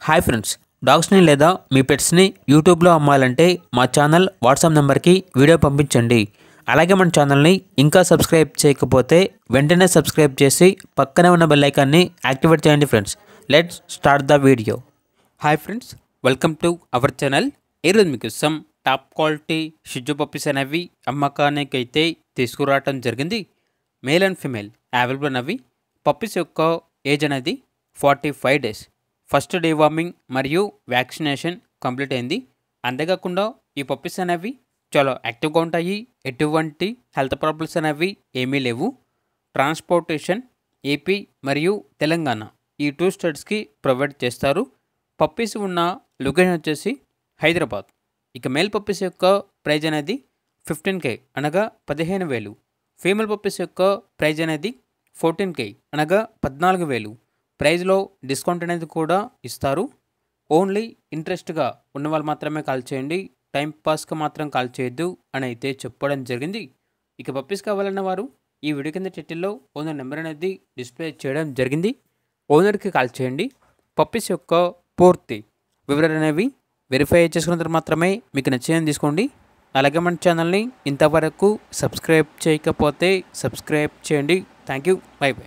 Hi friends, డాగ్స్ని లేదా మీ పెట్స్ని యూట్యూబ్లో అమ్మాలంటే మా ఛానల్ వాట్సాప్ నెంబర్కి వీడియో పంపించండి. అలాగే మన ఛానల్ని ఇంకా సబ్స్క్రైబ్ చేయకపోతే వెంటనే సబ్స్క్రైబ్ చేసి పక్కనే ఉన్న బెల్ ఐకాన్ని యాక్టివేట్ చేయండి friends. Let's start the video. Hi friends, welcome to our channel. ఈరోజు మీకోసం టాప్ క్వాలిటీ షిజు పప్పీస్ అనేవి అమ్మకానికి అయితే తీసుకురావటం జరిగింది. మేల్ అండ్ ఫిమేల్ అవైలబుల్ అనేవి. పప్పీస్ యొక్క ఏజ్ అనేది 45 డేస్. ఫస్ట్ డీవార్మింగ్ మరియు వ్యాక్సినేషన్ కంప్లీట్ అయింది. అంతేకాకుండా ఈ పప్పీస్ అనేవి చాలా యాక్టివ్గా ఉంటాయి. ఎటువంటి హెల్త్ ప్రాబ్లమ్స్ అనేవి ఏమీ లేవు. ట్రాన్స్పోర్టేషన్ ఏపీ మరియు తెలంగాణ ఈ 2 స్టేట్స్కి ప్రొవైడ్ చేస్తారు. పప్పీస్ ఉన్న లొకేషన్ వచ్చేసి హైదరాబాద్. ఇక మేల్ పప్పీస్ యొక్క ప్రైజ్ అనేది 15K అనగా 15,000. ఫీమేల్ పప్పీస్ యొక్క ప్రైజ్ అనేది 14K అనగా 14,000. ప్రైజ్లో డిస్కౌంట్ అనేది కూడా ఇస్తారు. ఓన్లీ ఇంట్రెస్ట్గా ఉన్న వాళ్ళు మాత్రమే కాల్ చేయండి, టైం పాస్కి మాత్రం కాల్ చేయొద్దు అని అయితే చెప్పడం జరిగింది. ఇక పప్పీస్ కావాలన్న వారు ఈ వీడియో కింద టైటిల్లో ఓనర్ నెంబర్ అనేది డిస్ప్లే చేయడం జరిగింది. ఓనర్కి కాల్ చేయండి. పప్పీస్ యొక్క పూర్తి వివరాలు అనేవి వెరిఫై చేసుకున్న తర్వాత మాత్రమే మీకు నచ్చిందని తీసుకోండి. అలాగే మన ఛానల్ని ఇంతవరకు సబ్స్క్రైబ్ చేయకపోతే సబ్స్క్రైబ్ చేయండి. Thank you. By by.